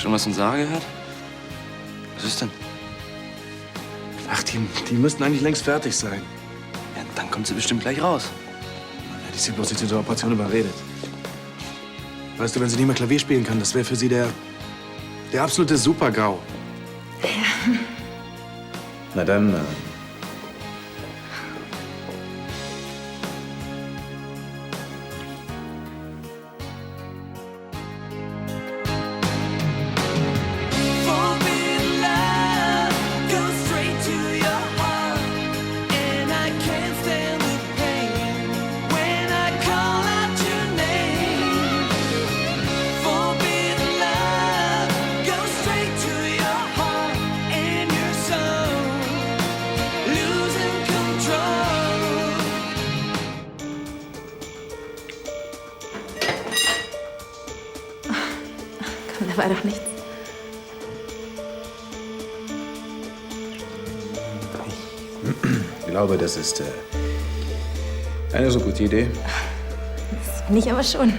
Schon was von Sarah gehört? Was ist denn? Ach, die müssten eigentlich längst fertig sein. Ja, dann kommt sie bestimmt gleich raus. Die ist ja bloß jetzt in der Operation überredet. Weißt du, wenn sie nicht mehr Klavier spielen kann, das wäre für sie der absolute Super-GAU. Ja. Na dann, Da war doch nichts. Ich glaube, das ist eine so gute Idee. Das finde ich aber schon.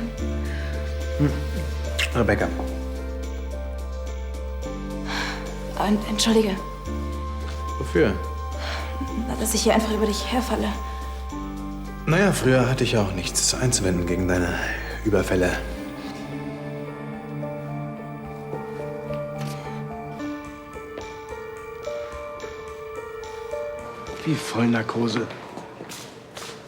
Rebecca. Entschuldige, Wofür? dass ich hier einfach über dich herfalle. Naja, früher hatte ich ja auch nichts einzuwenden gegen deine Überfälle. wie Vollnarkose.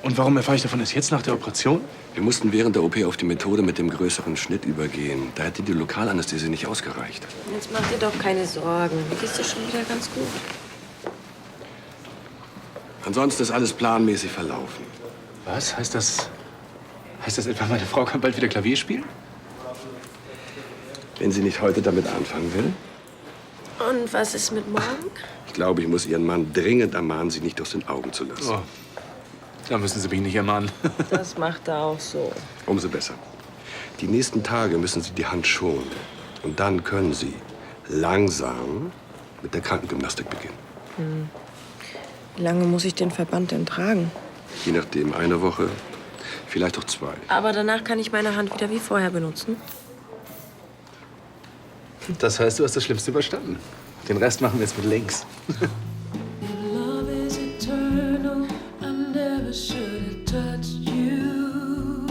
Und warum erfahre ich davon erst jetzt nach der Operation? Wir mussten während der OP auf die Methode mit dem größeren Schnitt übergehen. Da hätte die Lokalanästhesie nicht ausgereicht. Jetzt mach dir doch keine Sorgen. Mir geht's dir schon wieder ganz gut. Ansonsten ist alles planmäßig verlaufen. Was? Heißt das etwa, meine Frau kann bald wieder Klavier spielen? Wenn sie nicht heute damit anfangen will. Und was ist mit morgen? Ich glaube, ich muss Ihren Mann dringend ermahnen, sie nicht aus den Augen zu lassen. Oh, da müssen Sie mich nicht ermahnen. Das macht er auch so. Umso besser. Die nächsten Tage müssen Sie die Hand schonen. Und dann können Sie langsam mit der Krankengymnastik beginnen. Wie lange muss ich den Verband denn tragen? Je nachdem, eine Woche, vielleicht auch 2. Aber danach kann ich meine Hand wieder wie vorher benutzen. Das heißt, du hast das Schlimmste überstanden. Den Rest machen wir jetzt mit links. Love is eternal. I never should have touched you.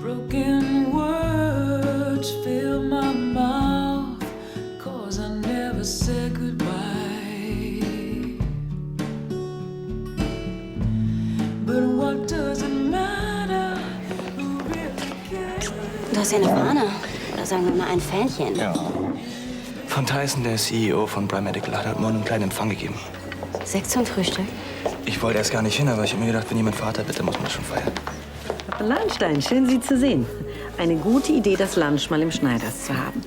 Broken words fill my mouth, 'cause I never said goodbye. But what does it matter? Who really cares? Du hast ja eine Fahne. Oder sagen wir mal ein Fähnchen. Ja. Von Tyson, der CEO von Prime Medical, hat heute Morgen einen kleinen Empfang gegeben. Sekt zum Frühstück. Ich wollte erst gar nicht hin, aber ich habe mir gedacht, wenn jemand Vater bitte, muss man das schon feiern. Papa Lahnstein, schön, Sie zu sehen. Eine gute Idee, das Lunch mal im Schneiders zu haben.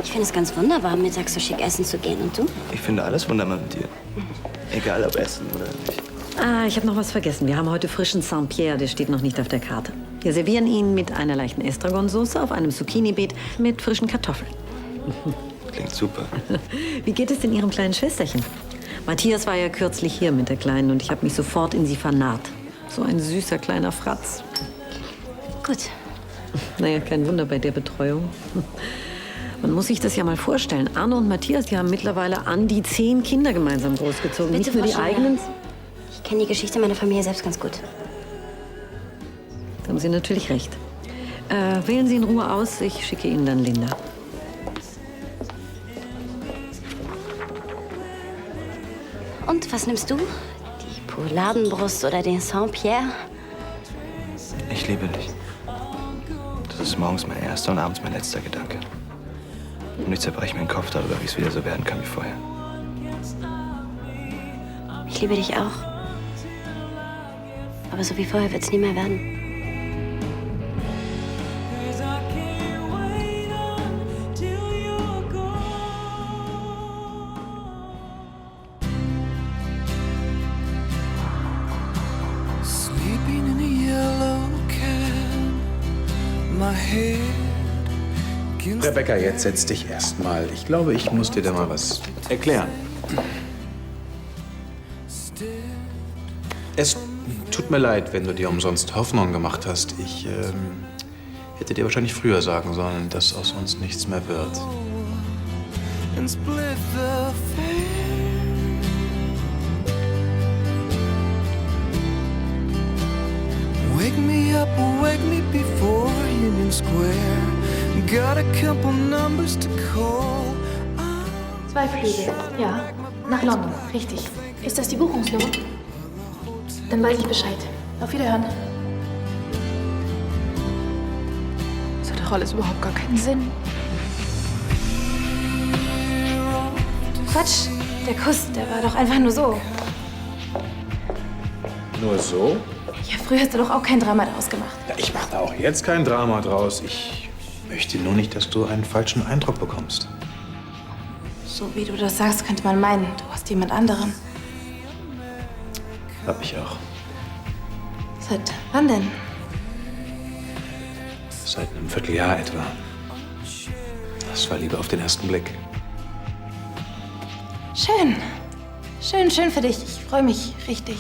Ich finde es ganz wunderbar, mittags so schick essen zu gehen. Und du? Ich finde alles wunderbar mit dir. Egal, ob essen oder nicht. Ah, ich habe noch was vergessen. Wir haben heute frischen Saint-Pierre, der steht noch nicht auf der Karte. Wir servieren ihn mit einer leichten Estragonsoße auf einem Zucchini-Beet mit frischen Kartoffeln. Klingt super. Wie geht es denn Ihrem kleinen Schwesterchen? Matthias war ja kürzlich hier mit der Kleinen und ich habe mich sofort in sie vernarrt. So ein süßer kleiner Fratz. Gut. Naja, kein Wunder bei der Betreuung. Man muss sich das ja mal vorstellen. Arne und Matthias, die haben mittlerweile an die 10 Kinder gemeinsam großgezogen. Bitte, Nicht nur die Frau Scheuer. eigenen. Ich kenne die Geschichte meiner Familie selbst ganz gut. Da haben Sie natürlich recht. Wählen Sie in Ruhe aus, ich schicke Ihnen dann Linda. Und was nimmst du? Die Pouladenbrust oder den Saint-Pierre? Ich liebe dich. Das ist morgens mein erster und abends mein letzter Gedanke. Und ich zerbreche mir den Kopf darüber, wie es wieder so werden kann wie vorher. Ich liebe dich auch. Aber so wie vorher wird's nie mehr werden. 'Cause I can't wait until you're gone. Sleeping in a yellow can, my head against Rebecca, jetzt setz dich erst mal. Ich glaube, ich muss dir da mal was erklären. Es tut mir leid, wenn du dir umsonst Hoffnung gemacht hast. Hätte dir wahrscheinlich früher sagen sollen, dass aus uns nichts mehr wird. and split the fare. Wake me up, wake me before Union Square. Got a couple numbers to call. 2 Flüge, ja. Nach London, richtig. Ist das die Buchungsnummer? Dann weiß ich Bescheid. Auf Wiederhören. Das hat doch alles überhaupt gar keinen Sinn. Quatsch, der Kuss, der war doch einfach nur so. Nur so? Ja, früher hast du doch auch kein Drama daraus gemacht. Ja, ich mache da auch jetzt kein Drama draus. Ich möchte nur nicht, dass du einen falschen Eindruck bekommst. So wie du das sagst, könnte man meinen, du hast jemand anderen. Hab ich auch. Seit wann denn? Seit einem Vierteljahr etwa. Das war Liebe auf den ersten Blick. Schön. Schön für dich. Ich freue mich richtig.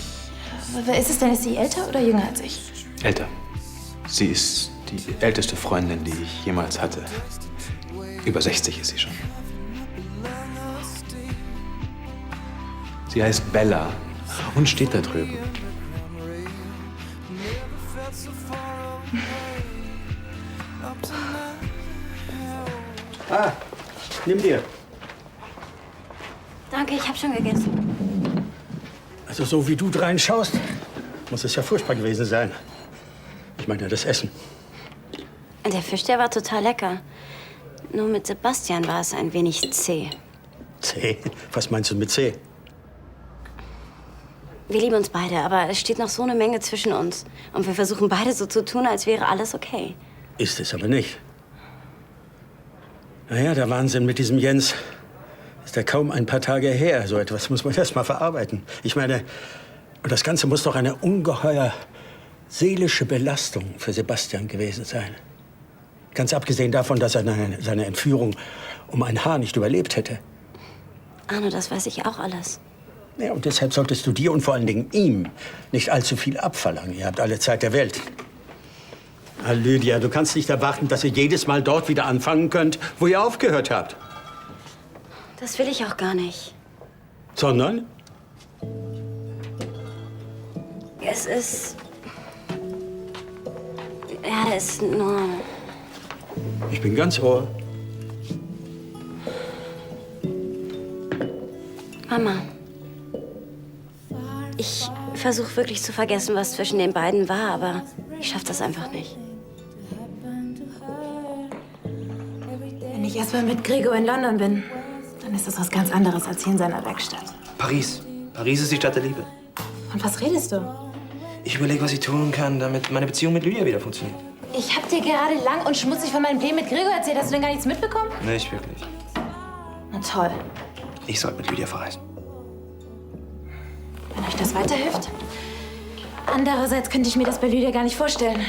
Wer ist es denn? Ist sie älter oder jünger als ich? Älter. Sie ist die älteste Freundin, die ich jemals hatte. Über 60 ist sie schon. Sie heißt Bella und steht da drüben. Ah, nimm dir. Danke, ich habe schon gegessen. Also so wie du reinschaust, muss es ja furchtbar gewesen sein. Ich meine, das Essen. Der Fisch, der war total lecker. Nur mit Sebastian war es ein wenig zäh. C? Was meinst du mit C? Wir lieben uns beide, aber es steht noch so eine Menge zwischen uns. Und wir versuchen beide so zu tun, als wäre alles okay. Ist es aber nicht. Naja, der Wahnsinn mit diesem Jens ist ja kaum ein paar Tage her. So etwas muss man erst mal verarbeiten. Ich meine, das Ganze muss doch eine ungeheuer seelische Belastung für Sebastian gewesen sein. Ganz abgesehen davon, dass er seine Entführung um ein Haar nicht überlebt hätte. Arno, das weiß ich auch alles. Ja, und deshalb solltest du dir und vor allen Dingen ihm nicht allzu viel abverlangen. Ihr habt alle Zeit der Welt. Ah, Lydia, du kannst nicht erwarten, dass ihr jedes Mal dort wieder anfangen könnt, wo ihr aufgehört habt. Das will ich auch gar nicht. Sondern? Es ist... Ja, das ist nur... Ich bin ganz ohr. Mama. Ich versuche wirklich zu vergessen, was zwischen den beiden war, aber ich schaffe das einfach nicht. Wenn ich erst mal mit Gregor in London bin, dann ist das was ganz anderes als hier in seiner Werkstatt. Paris. Paris ist die Stadt der Liebe. Von was redest du? Ich überlege, was ich tun kann, damit meine Beziehung mit Lydia wieder funktioniert. Ich hab dir gerade lang und schmutzig von meinen Plänen mit Gregor erzählt. Hast du denn gar nichts mitbekommen? Nicht wirklich. Na toll. Ich sollte mit Lydia verreisen. Wenn euch das weiterhilft. Andererseits könnte ich mir das bei Lydia gar nicht vorstellen.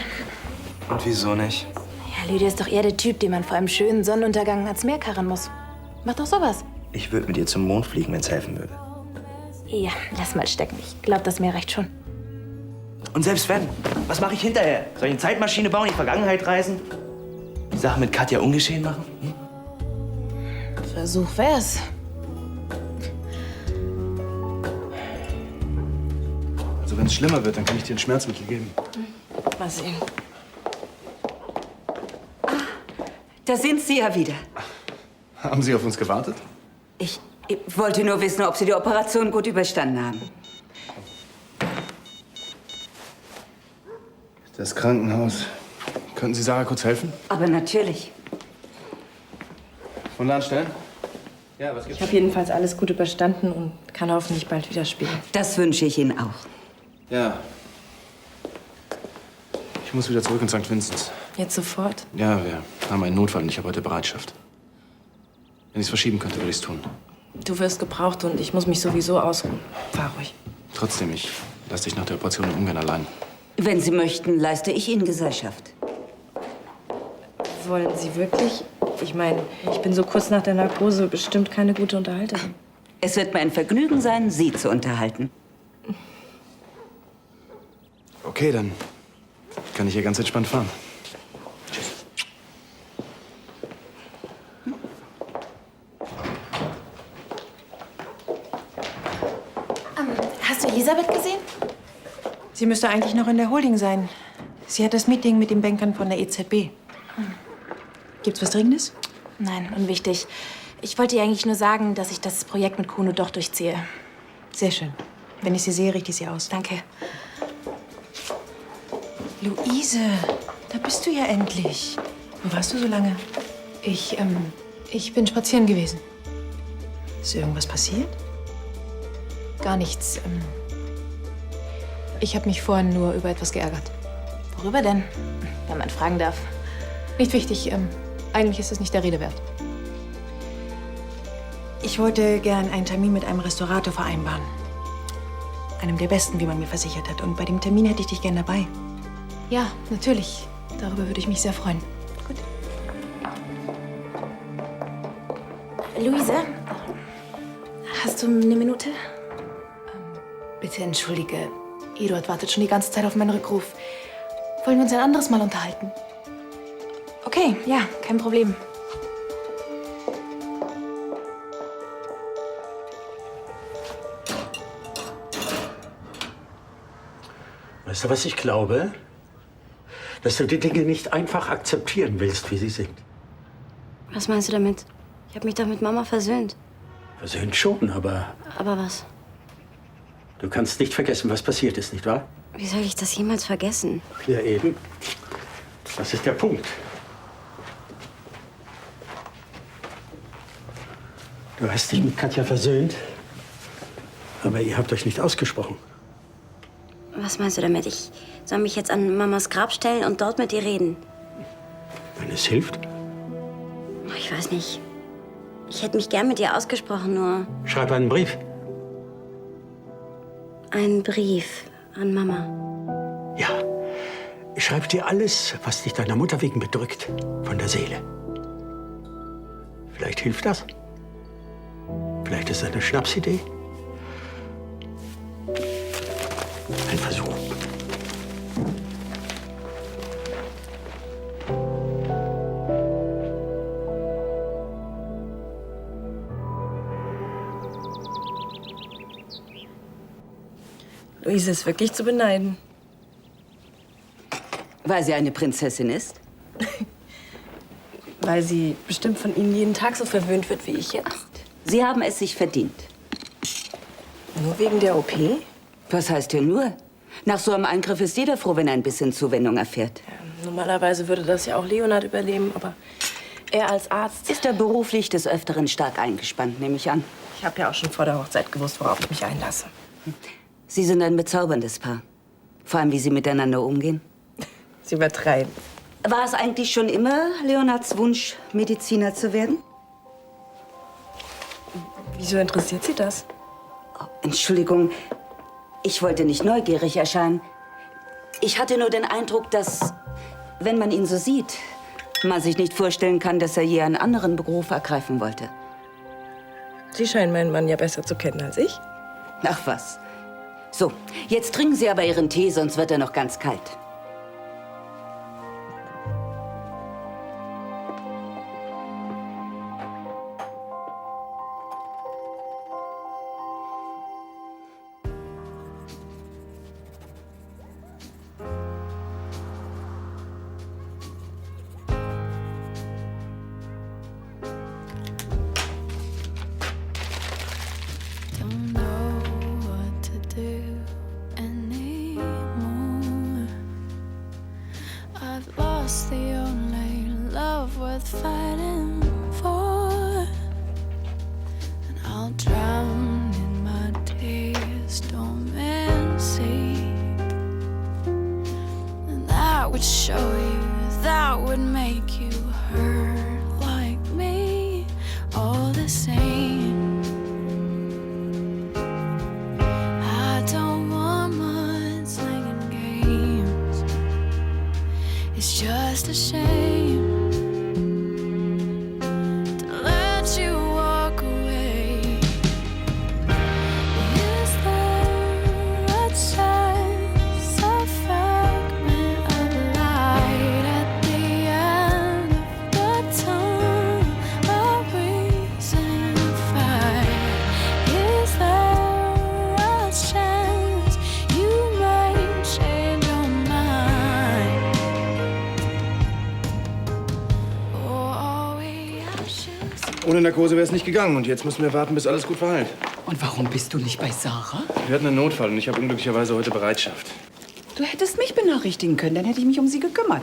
Und wieso nicht? Ja, Lydia ist doch eher der Typ, den man vor einem schönen Sonnenuntergang ans Meer karren muss. Mach doch sowas. Ich würde mit ihr zum Mond fliegen, wenn es helfen würde. Ja, lass mal stecken. Ich glaube, das Meer reicht schon. Und selbst wenn, was mache ich hinterher? Soll ich eine Zeitmaschine bauen, in die Vergangenheit reisen? Die Sache mit Katja ungeschehen machen? Versuch wär's. Also wenn es schlimmer wird, dann kann ich dir ein Schmerzmittel geben. Mal sehen. Ah, da sind Sie ja wieder. Haben Sie auf uns gewartet? Ich wollte nur wissen, ob Sie die Operation gut überstanden haben. Das Krankenhaus. Könnten Sie Sarah kurz helfen? Aber natürlich. Von Lahnstellen? Ja, was gibt's? Ich habe jedenfalls alles gut überstanden und kann hoffentlich bald wieder spielen. Das wünsche ich Ihnen auch. Ja. Ich muss wieder zurück in St. Vincent. Jetzt sofort? Ja, wir haben einen Notfall und ich habe heute Bereitschaft. Wenn ich es verschieben könnte, würde ich es tun. Du wirst gebraucht und ich muss mich sowieso ausruhen. Fahr ruhig. Trotzdem, ich lasse dich nach der Operation ungern allein. Wenn Sie möchten, leiste ich Ihnen Gesellschaft. Wollen Sie wirklich? Ich meine, ich bin so kurz nach der Narkose bestimmt keine gute Unterhalterin. Es wird mir ein Vergnügen sein, Sie zu unterhalten. Okay, dann kann ich hier ganz entspannt fahren. Tschüss. Sie müsste eigentlich noch in der Holding sein. Sie hat das Meeting mit den Bankern von der EZB. Gibt's was Dringendes? Nein, unwichtig. Ich wollte ihr eigentlich nur sagen, dass ich das Projekt mit Kuno doch durchziehe. Sehr schön. Wenn ich sie sehe, richte ich sie aus. Danke. Luise, da bist du ja endlich. Wo warst du so lange? Ich bin spazieren gewesen. Ist irgendwas passiert? Gar nichts. Ich habe mich vorhin nur über etwas geärgert. Worüber denn? Wenn man fragen darf. Nicht wichtig. Eigentlich ist es nicht der Rede wert. Ich wollte gern einen Termin mit einem Restaurator vereinbaren. Einem der besten, wie man mir versichert hat. Und bei dem Termin hätte ich dich gern dabei. Ja, natürlich. Darüber würde ich mich sehr freuen. Gut. Luise, hast du eine Minute? Bitte entschuldige. Eduard wartet schon die ganze Zeit auf meinen Rückruf. Wollen wir uns ein anderes Mal unterhalten? Okay, ja, kein Problem. Weißt du, was ich glaube? Dass du die Dinge nicht einfach akzeptieren willst, wie sie sind. Was meinst du damit? Ich habe mich doch mit Mama versöhnt. Versöhnt schon, aber Aber was? du kannst nicht vergessen, was passiert ist, nicht wahr? Wie soll ich das jemals vergessen? Ja, eben. Das ist der Punkt. Du hast dich mit Katja versöhnt, aber ihr habt euch nicht ausgesprochen. Was meinst du damit? Ich soll mich jetzt an Mamas Grab stellen und dort mit ihr reden? Wenn es hilft, Ich weiß nicht. Ich hätte mich gern mit ihr ausgesprochen, nur schreib einen Brief. einen Brief an Mama. Ja, schreib dir alles, was dich deiner Mutter wegen bedrückt, von der Seele. Vielleicht hilft das. Vielleicht ist es eine Schnapsidee. Ein Versuch. Luise ist wirklich zu beneiden. Weil sie eine Prinzessin ist? Weil sie bestimmt von Ihnen jeden Tag so verwöhnt wird wie ich jetzt. Sie haben es sich verdient. Nur wegen der OP? Was heißt hier nur? Nach so einem Eingriff ist jeder froh, wenn er ein bisschen Zuwendung erfährt. Normalerweise würde das ja auch Leonhard überleben, aber er als Arzt... Ist er beruflich des Öfteren stark eingespannt, nehme ich an. Ich habe ja auch schon vor der Hochzeit gewusst, worauf ich mich einlasse. Sie sind ein bezauberndes Paar. Vor allem, wie Sie miteinander umgehen. Sie übertreiben. War es eigentlich schon immer Leonhards Wunsch, Mediziner zu werden? Wieso interessiert Sie das? Oh, Entschuldigung, ich wollte nicht neugierig erscheinen. Ich hatte nur den Eindruck, dass, wenn man ihn so sieht, man sich nicht vorstellen kann, dass er je einen anderen Beruf ergreifen wollte. Sie scheinen meinen Mann ja besser zu kennen als ich. Ach was. So, jetzt trinken Sie aber Ihren Tee, sonst wird er noch ganz kalt. Don't know what to do anymore. I've lost the only love worth fighting for, and I'll drown in my tears, storm and sea. And that would show you, that would make you hurt like me, all the same. I don't want much slinging games. It's just a shame to let you walk away. Is there a chance, a fragment of light at the end of the tunnel, a reason to fight? Is there a chance you might Ohne Narkose wäre es nicht gegangen. Und jetzt müssen wir warten, bis alles gut verheilt. Und warum bist du nicht bei Sarah? Wir hatten einen Notfall und ich habe unglücklicherweise heute Bereitschaft. Du hättest mich benachrichtigen können, dann hätte ich mich um sie gekümmert.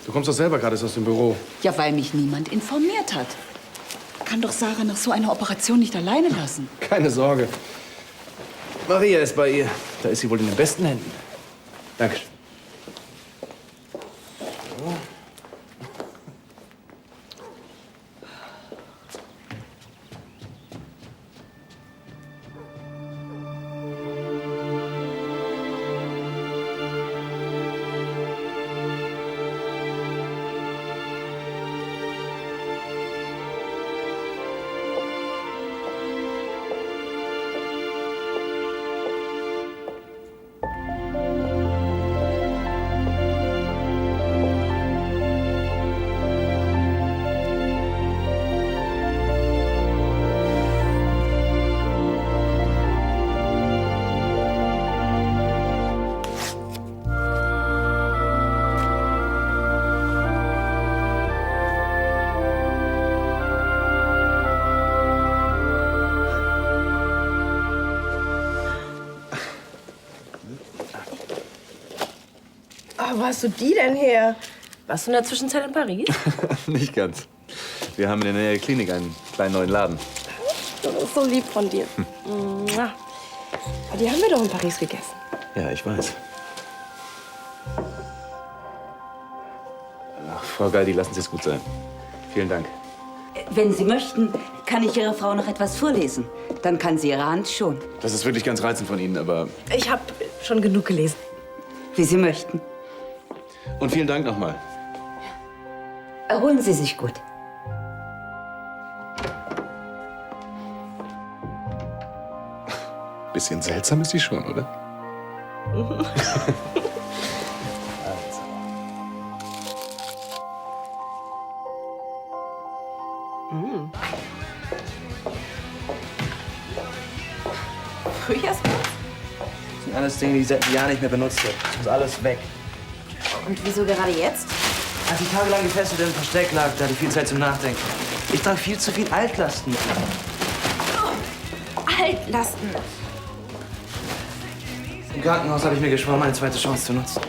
Du kommst doch selber gerade aus dem Büro. Ja, weil mich niemand informiert hat. Kann doch Sarah nach so einer Operation nicht alleine lassen. Keine Sorge. Maria ist bei ihr. Da ist sie wohl in den besten Händen. Danke. Oh, wo hast du die denn her? Warst du in der Zwischenzeit in Paris? Nicht ganz. Wir haben in der Nähe der Klinik einen kleinen neuen Laden. Das ist so lieb von dir. Mua. Aber die haben wir doch in Paris gegessen. Ja, ich weiß. Ach, Frau Galdi, lassen Sie es gut sein. Vielen Dank. Wenn Sie möchten, kann ich Ihrer Frau noch etwas vorlesen. Dann kann sie Ihre Hand schon. Das ist wirklich ganz reizend von Ihnen, aber... Ich habe schon genug gelesen. Wie Sie möchten. Und vielen Dank nochmal. Erholen Sie sich gut. Bisschen seltsam ist sie schon, oder? Frühjahrsgras? Das sind alles Dinge, die ich seit Jahren nicht mehr benutzt habe. Das muss alles weg. Und wieso gerade jetzt? Als ich tagelang gefesselt im Versteck lag, da hatte ich viel Zeit zum Nachdenken. Ich trage viel zu viel Altlasten. Altlasten. Im Krankenhaus habe ich mir geschworen, meine zweite Chance zu nutzen.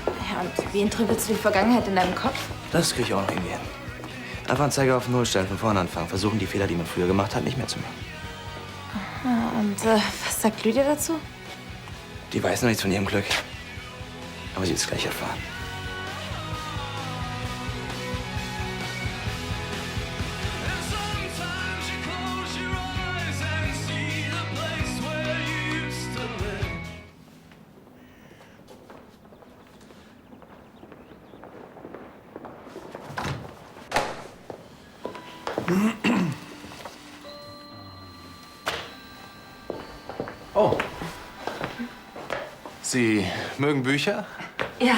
Ja, und wie entrüppelst du die Vergangenheit in deinem Kopf? Das kriege ich auch noch irgendwie hin. Einfach einen Zeiger auf Null stellen, von vorne anfangen. Versuchen, die Fehler, die man früher gemacht hat, nicht mehr zu machen. Und was sagt Lydia dazu? Die weiß noch nichts von ihrem Glück. Aber sie wird es gleich erfahren. Oh. Sie mögen Bücher? Ja,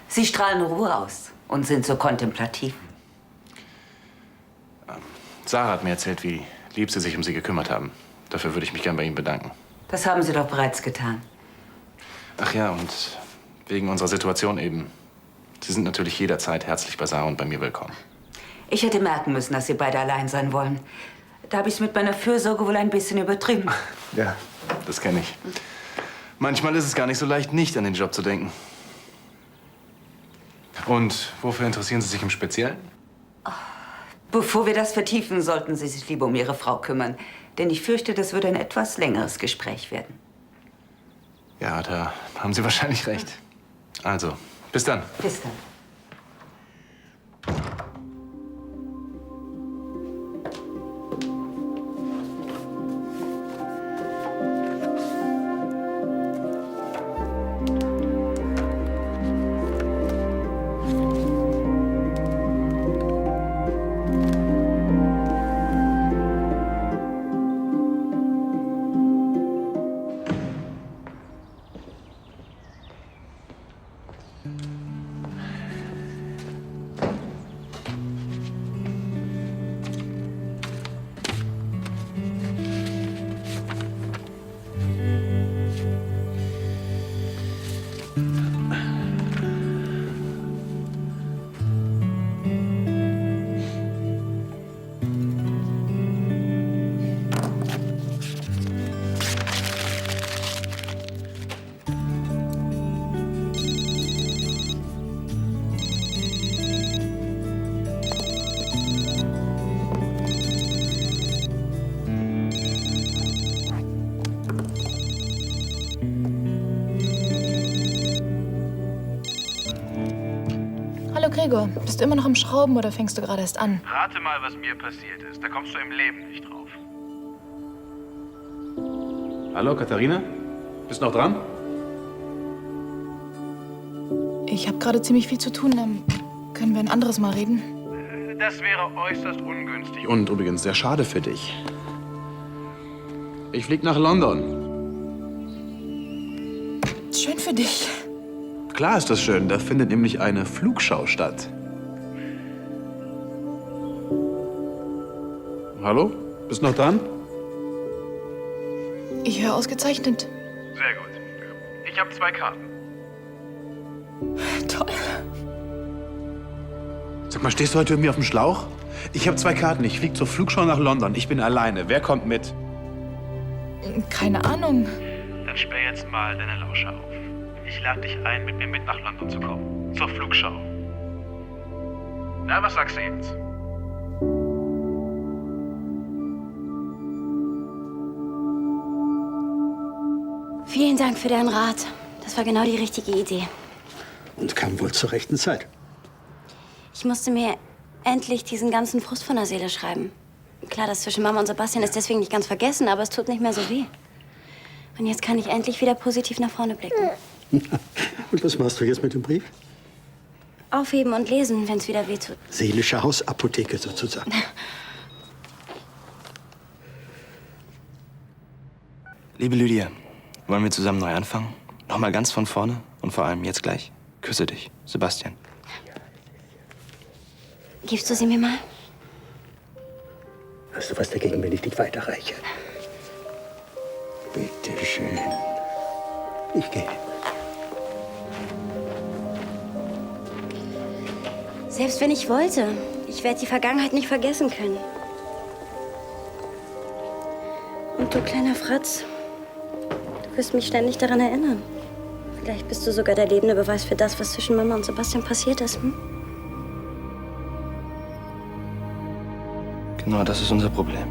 Sie strahlen Ruhe aus und sind so kontemplativ. Sarah hat mir erzählt, wie lieb Sie sich um sie gekümmert haben. Dafür würde ich mich gern bei Ihnen bedanken. Das haben Sie doch bereits getan. Ach ja, und wegen unserer Situation eben. Sie sind natürlich jederzeit herzlich bei Sarah und bei mir willkommen. Ich hätte merken müssen, dass Sie beide allein sein wollen. Da habe ich es mit meiner Fürsorge wohl ein bisschen übertrieben. Ja, das kenne ich. Manchmal ist es gar nicht so leicht, nicht an den Job zu denken. Und wofür interessieren Sie sich im Speziellen? Bevor wir das vertiefen, sollten Sie sich lieber um Ihre Frau kümmern. Denn ich fürchte, das würde ein etwas längeres Gespräch werden. Ja, da haben Sie wahrscheinlich recht. Also, bis dann. Bis dann. Gregor, bist du immer noch am Schrauben oder fängst du gerade erst an? Rate mal, was mir passiert ist. Da kommst du im Leben nicht drauf. Hallo, Katharina? Bist noch dran? Ich habe gerade ziemlich viel zu tun. Können wir ein anderes Mal reden? Das wäre äußerst ungünstig. Und übrigens sehr schade für dich. Ich flieg nach London. Schön für dich. Klar ist das schön. Da findet nämlich eine Flugschau statt. Hallo? Bist noch dran? Ich höre ausgezeichnet. Sehr gut. Ich habe 2 Karten. Toll. Sag mal, stehst du heute irgendwie auf dem Schlauch? Ich habe 2 Karten. Ich flieg zur Flugschau nach London. Ich bin alleine. Wer kommt mit? Keine Ahnung. Dann sperr jetzt mal deine Lauscher auf. Ich lade dich ein, mit mir mit nach London zu kommen. Zur Flugschau. Na, was sagst du jetzt? Vielen Dank für deinen Rat. Das war genau die richtige Idee. Und kam wohl zur rechten Zeit. Ich musste mir endlich diesen ganzen Frust von der Seele schreiben. Klar, das zwischen Mama und Sebastian ist deswegen nicht ganz vergessen, aber es tut nicht mehr so weh. Und jetzt kann ich endlich wieder positiv nach vorne blicken. Und was machst du jetzt mit dem Brief? Aufheben und lesen, wenn es wieder weh tut. Seelische Hausapotheke sozusagen. Liebe Lydia, wollen wir zusammen neu anfangen? Nochmal ganz von vorne und vor allem jetzt gleich. Küsse dich, Sebastian. Gibst du sie mir mal? Hast du was dagegen, wenn ich dich weiterreiche? Bitte schön. Ich gehe. Selbst wenn ich wollte, ich werde die Vergangenheit nicht vergessen können. Und du, kleiner Fratz, du wirst mich ständig daran erinnern. Vielleicht bist du sogar der lebende Beweis für das, was zwischen Mama und Sebastian passiert ist, hm? Genau, das ist unser Problem.